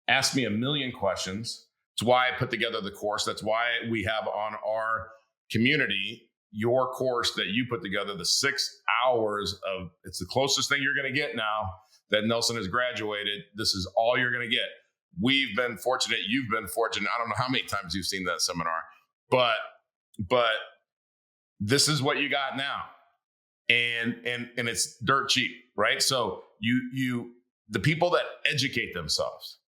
ask me a million questions. It's why I put together the course. That's why we have on our community your course that you put together, the 6 hours of, it's the closest thing you're going to get now that Nelson has graduated. This is all you're going to get. We've been fortunate. You've been fortunate. I don't know how many times you've seen that seminar, but this is what you got now. And it's dirt cheap, right? So the people that educate themselves,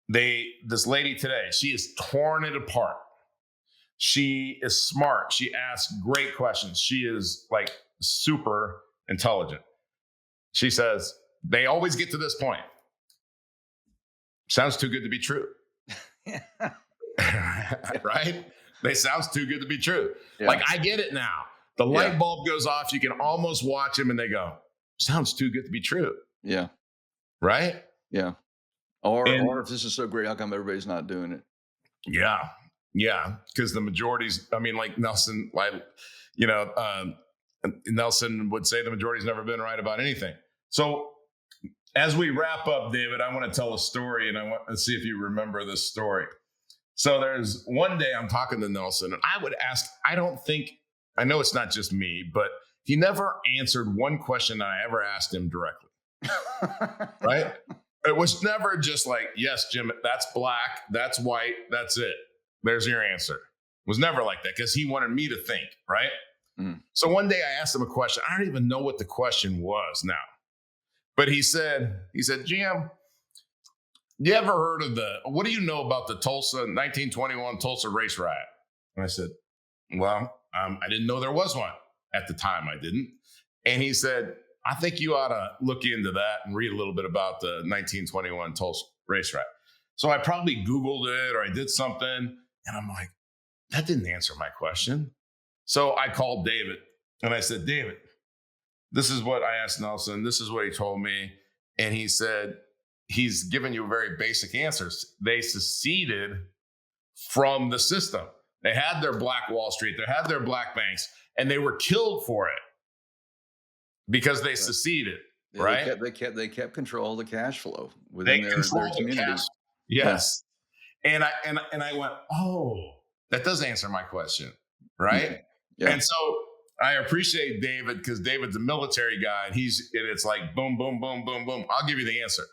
this lady today, she is torn it apart. She is smart. She asks great questions. She is like super intelligent. She says, they always get to this point. Sounds too good to be true. Right? They sounds too good to be true. Yeah. Like, I get it now. The light bulb goes off. You can almost watch them and they go, sounds too good to be true. Yeah. Right? Yeah. Or if this is so great, how come everybody's not doing it? Yeah. Yeah. Because the majority's, I mean, like Nelson, Nelson would say the majority's never been right about anything. So as we wrap up, David, I want to tell a story, and I want to see if you remember this story. So there's one day I'm talking to Nelson, and I would ask, I know it's not just me, but he never answered one question that I ever asked him directly. Right? It was never just like, yes, Jim, that's black, that's white, that's it. There's your answer. It was never like that, because he wanted me to think, right? Mm. So one day I asked him a question. I don't even know what the question was now. But he said, Jim, you ever heard of what do you know about the 1921 Tulsa race riot? And I said, well, I didn't know there was one. At the time, I didn't. And he said, I think you ought to look into that and read a little bit about the 1921 Tulsa race riot. So I probably Googled it or I did something. And I'm like, that didn't answer my question. So I called David and I said, David, this is what I asked Nelson. This is what he told me. And he said, he's given you very basic answers. They seceded from the system. They had their black Wall Street. They had their black banks, and they were killed for it because they seceded. Yeah, right? They kept control of the cash flow within their communities. Yes. Yeah. And I went, oh, that does answer my question. Right. Yeah. And so I appreciate David, because David's a military guy, and it's like boom, boom, boom, boom, boom. I'll give you the answer.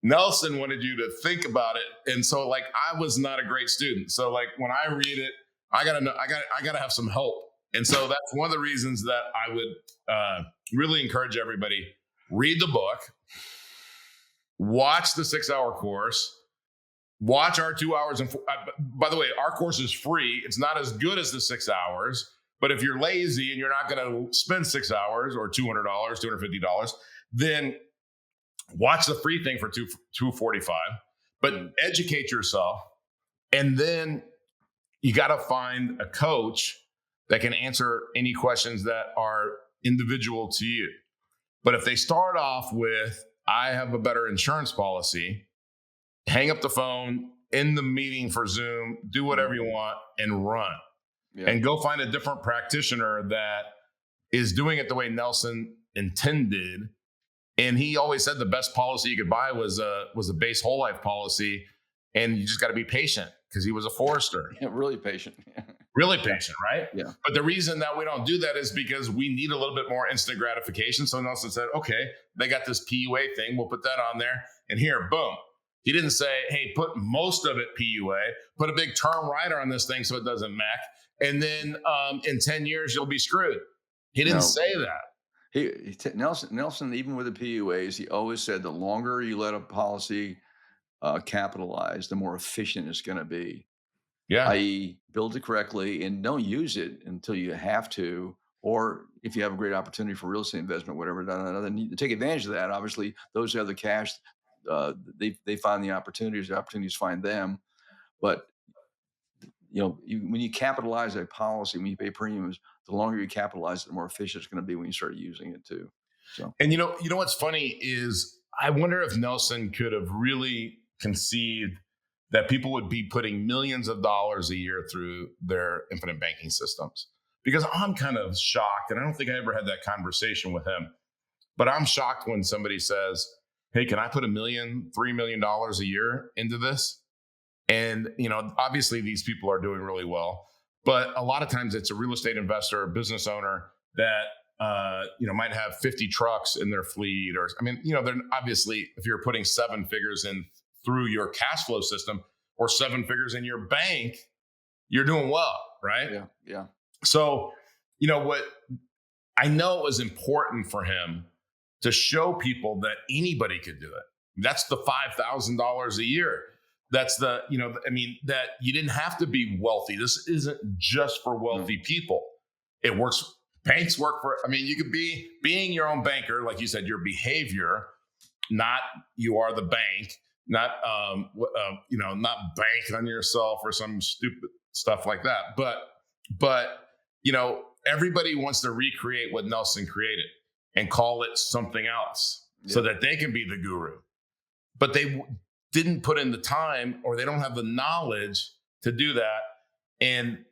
Nelson wanted you to think about it. And so, like, I was not a great student. So, like, when I read it, I gotta know. I gotta have some help. And so that's one of the reasons that I would really encourage everybody: read the book, watch the 6-hour course, watch our 2 hours. And by the way, our course is free. It's not as good as the 6 hours, but if you're lazy and you're not going to spend 6 hours or $200, $250, then watch the free thing for $245. But educate yourself, and then you got to find a coach that can answer any questions that are individual to you. But if they start off with, I have a better insurance policy, hang up the phone, in the meeting for Zoom, do whatever you want, and run. Yeah. And go find a different practitioner that is doing it the way Nelson intended. And he always said the best policy you could buy was a base whole life policy. And you just got to be patient, because he was a forester. Yeah, really patient. Really patient, right? Yeah. But the reason that we don't do that is because we need a little bit more instant gratification. So Nelson said, okay, they got this PUA thing. We'll put that on there. And here, boom. He didn't say, hey, put most of it PUA, put a big term rider on this thing so it doesn't mac. And then in 10 years, you'll be screwed. He didn't say that. Nelson, even with the PUAs, he always said the longer you let a policy capitalize, the more efficient it's going to be. Yeah. I.e., build it correctly and don't use it until you have to, or if you have a great opportunity for real estate investment, whatever, then you take advantage of that. Obviously, those who have the cash, they find the opportunities find them. But when you capitalize a policy, when you pay premiums, the longer you capitalize it, the more efficient it's going to be when you start using it too. So, and you know what's funny is, I wonder if Nelson could have really conceived that people would be putting millions of dollars a year through their infinite banking systems. Because I'm kind of shocked, and I don't think I ever had that conversation with him, but I'm shocked when somebody says, hey, can I put $1 million, $3 million a year into this? And, obviously these people are doing really well, but a lot of times it's a real estate investor, a business owner that, might have 50 trucks in their fleet, or, they're obviously, if you're putting 7 figures in through your cash flow system or 7 figures in your bank, you're doing well, right? Yeah. Yeah. So, what I know was important for him to show people that anybody could do it. That's the $5,000 a year. That's the, that you didn't have to be wealthy. This isn't just for wealthy people. It works. Banks work for, you could be being your own banker, like you said, your behavior, not you are the bank, not, not bank on yourself or some stupid stuff like that. But, everybody wants to recreate what Nelson created and call it something else so that they can be the guru. But they didn't put in the time, or they don't have the knowledge to do that. And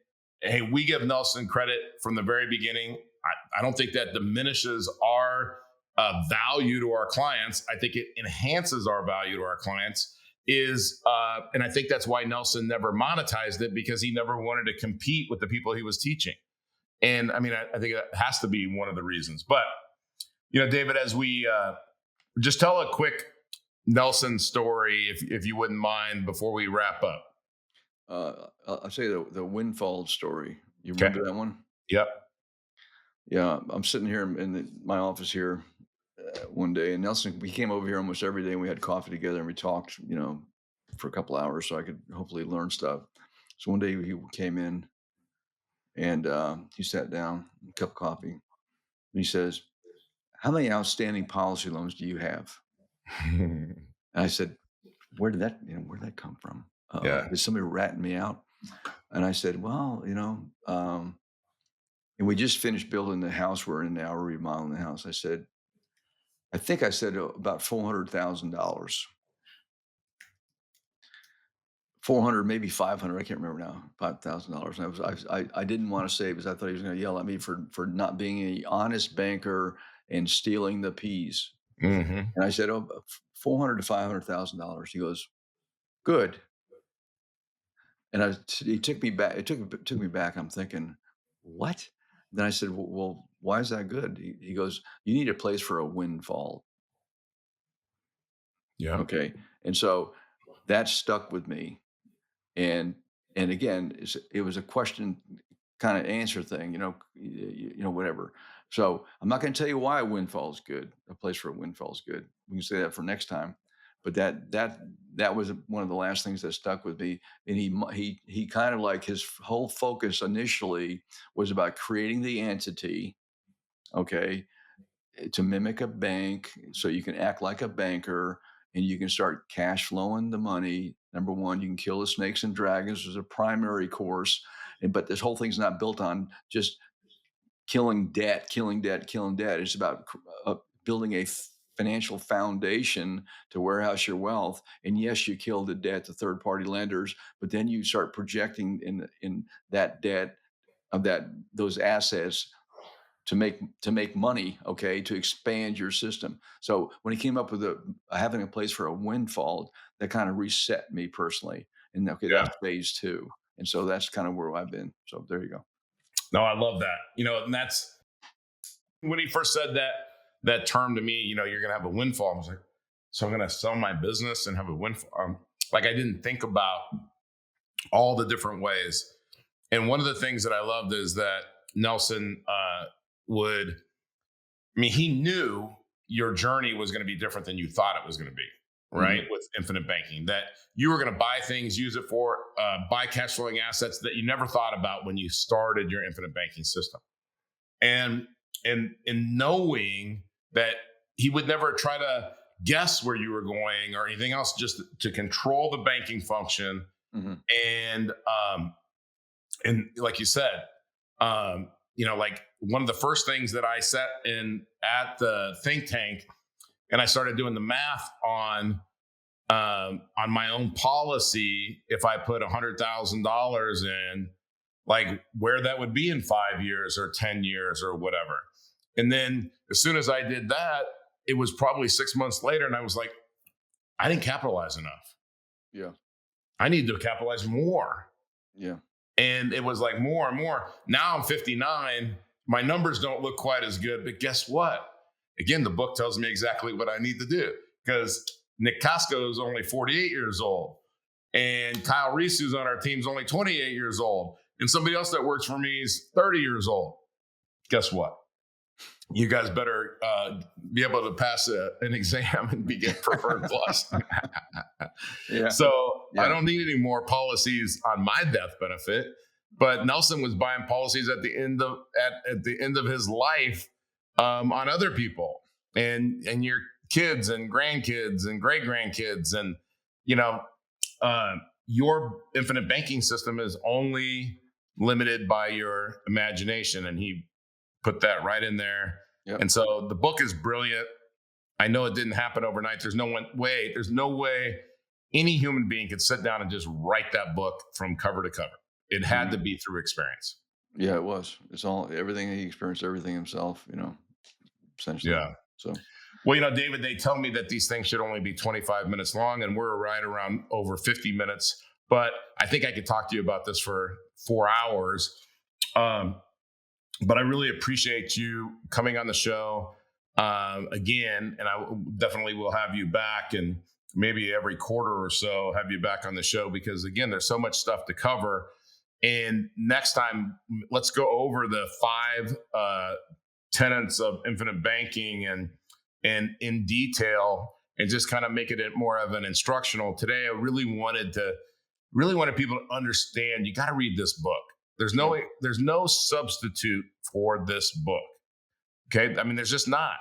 hey, we give Nelson credit from the very beginning. I don't think that diminishes our value to our clients. I think it enhances our value to our clients. And I think that's why Nelson never monetized it, because he never wanted to compete with the people he was teaching. And I think that has to be one of the reasons. But, David, as we just tell a quick Nelson story, if you wouldn't mind, before we wrap up. I'll say the windfall story. You remember that one? Yep. Yeah, I'm sitting here in my office here one day, and Nelson, we came over here almost every day, and we had coffee together, and we talked, for a couple hours, so I could hopefully learn stuff. So one day he came in, and he sat down, a cup of coffee, and he says, "How many outstanding policy loans do you have?" And I said, where did that come from? Did somebody rat me out? And I said, well, and we just finished building the house we're in now, we're remodeling the house. I said about $400,000. 400, maybe 500. I can't remember now. $5,000. And I didn't want to say it because I thought he was going to yell at me for not being an honest banker and stealing the peas. Mm-hmm. And I said, $400,000 to $500,000. He goes, good. And he took me back. It took me back. I'm thinking, what? Then I said, well, why is that good? He goes, you need a place for a windfall. Yeah. Okay. And so that stuck with me. And And again, it was a question kind of answer thing, whatever. So I'm not going to tell you why a windfall is good. A place for a windfall is good. We can say that for next time. But that was one of the last things that stuck with me. And he kind of like his whole focus initially was about creating the entity, okay, to mimic a bank, so you can act like a banker and you can start cash flowing the money. Number one, you can kill the snakes and dragons as a primary course, but this whole thing's not built on just killing debt, killing debt, killing debt. It's about building a financial foundation to warehouse your wealth. And yes, you kill the debt to third party lenders, but then you start projecting in that debt of those assets to make money, okay, to expand your system. So when he came up with having a place for a windfall, that kind of reset me personally. And okay, Yeah. that's phase two. And so that's kind of where I've been. So there you go. No, I love that. And that's when he first said that term to me. You're gonna have a windfall. I was like, so I'm gonna sell my business and have a windfall. Like I didn't think about all the different ways. And one of the things that I loved is that Nelson would. I mean, he knew your journey was going to be different than you thought it was going to be, right? Mhm. With infinite banking, that you were going to buy things, use it for buy cash flowing assets that you never thought about when you started your infinite banking system. And in knowing that he would never try to guess where you were going or anything else, just to control the banking function. Mhm. And like you said, like one of the first things that I sat in at the think tank, and I started doing the math on my own policy. If I put $100,000 in, like where that would be in 5 years or 10 years or whatever. And then as soon as I did that, it was probably 6 months later, and I was like, I didn't capitalize enough. Yeah. I need to capitalize more. Yeah. And it was like more and more. Now I'm 59. My numbers don't look quite as good, but guess what? Again, the book tells me exactly what I need to do, because Nick Costco is only 48 years old, and Kyle Reese, who's on our team, is only 28 years old, and somebody else that works for me is 30 years old. Guess what? You guys better be able to pass an exam and get preferred plus. Yeah. So Yeah. I don't need any more policies on my death benefit. But Nelson was buying policies at the end of his life on other people and your kids and grandkids and great grandkids, and your infinite banking system is only limited by your imagination, and he put that right in there. Yep. And so the book is brilliant. I know it didn't happen overnight. There's no way any human being could sit down and just write that book from cover to cover. It had to be through experience. Yeah, it was. It's all everything he experienced, everything himself, essentially. Yeah. So Well, David, they tell me that these things should only be 25 minutes long, and we're right around over 50 minutes. But I think I could talk to you about this for 4 hours. But I really appreciate you coming on the show again, and I definitely will have you back, and maybe every quarter or so have you back on the show, because again, there's so much stuff to cover. And next time, let's go over the 5 tenets of infinite banking and in detail, and just kind of make it more of an instructional. Today, I really wanted people to understand. You got to read this book. There's no substitute for this book. Okay, I mean, there's just not.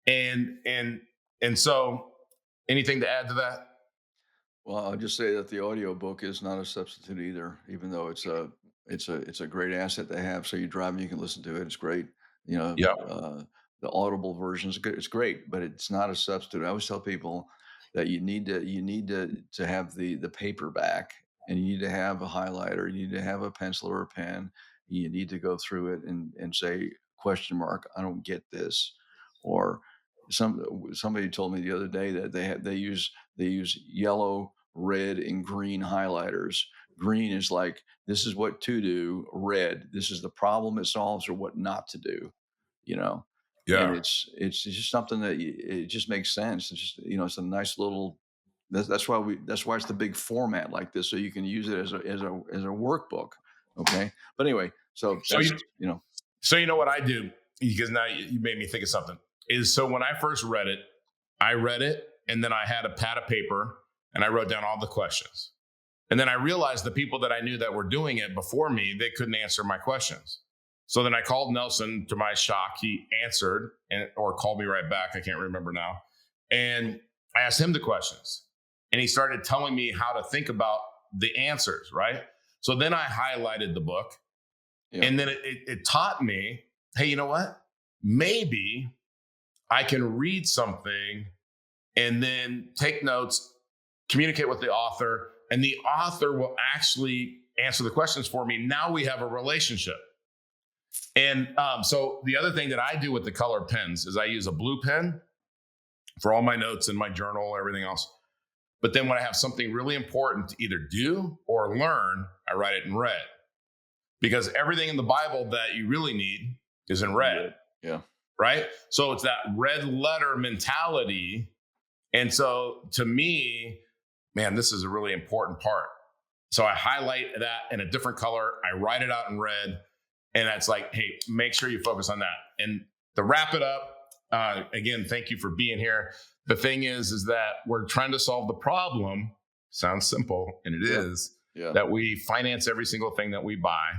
And so, anything to add to that? Well, I'll just say that the audiobook is not a substitute either, even though it's a great asset to have. So you're driving, you can listen to it. It's great. Yeah. The audible version is good. It's great, but it's not a substitute. I always tell people that you need to have the paperback, and you need to have a highlighter, you need to have a pencil or a pen. You need to go through it and say question mark, I don't get this. Or somebody told me the other day that they use yellow, red, and green highlighters. Green is like, this is what to do. Red, this is the problem it solves or what not to do. You know, and Yeah. it's just something that it just makes sense. It's just it's a nice little That's why it's the big format like this, so you can use it as a workbook. Okay. But anyway, so that's, So you know what I do, because now you made me think of something, is so when I first read it, and then I had a pad of paper and I wrote down all the questions. And then I realized the people that I knew that were doing it before me, they couldn't answer my questions. So then I called Nelson. To my shock, he answered or called me right back. I can't remember now. And I asked him the questions, and he started telling me how to think about the answers, right? So then I highlighted the book, and then it taught me, hey, you know what? Maybe I can read something and then take notes, communicate with the author, and the author will actually answer the questions for me. Now we have a relationship. And so the other thing that I do with the colored pens is I use a blue pen for all my notes in my journal, everything else. But then when I have something really important to either do or learn, I write it in red. Because everything in the Bible that you really need is in red. Yeah. Right? So it's that red letter mentality. And so to me, man, this is a really important part. So I highlight that in a different color. I write it out in red. And that's like, hey, make sure you focus on that. And to wrap it up, again, thank you for being here. The thing is that we're trying to solve the problem. Sounds simple, and it is, that we finance every single thing that we buy.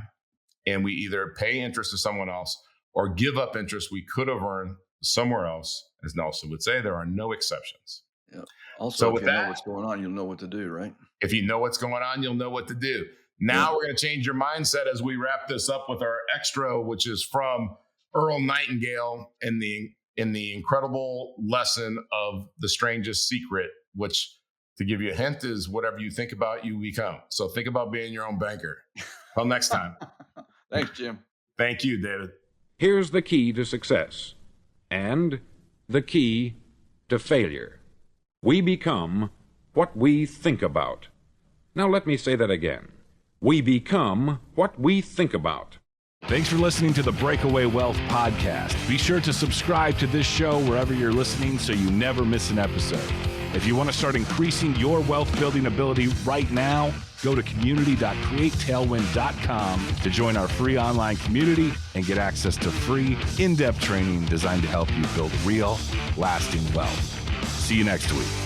And we either pay interest to someone else or give up interest we could have earned somewhere else. As Nelson would say, there are no exceptions. Yeah. Also, if you know what's going on, you'll know what to do, right? If you know what's going on, you'll know what to do. Now we're going to change your mindset as we wrap this up with our extra, which is from Earl Nightingale in the incredible lesson of The Strangest Secret, which, to give you a hint, is whatever you think about, you become. So think about being your own banker. Till next time. Thanks, Jim. Thank you, David. Here's the key to success and the key to failure. We become what we think about. Now let me say that again. We become what we think about. Thanks for listening to the Breakaway Wealth Podcast. Be sure to subscribe to this show wherever you're listening so you never miss an episode. If you want to start increasing your wealth building ability right now, go to community.createtailwind.com to join our free online community and get access to free, in-depth training designed to help you build real, lasting wealth. See you next week.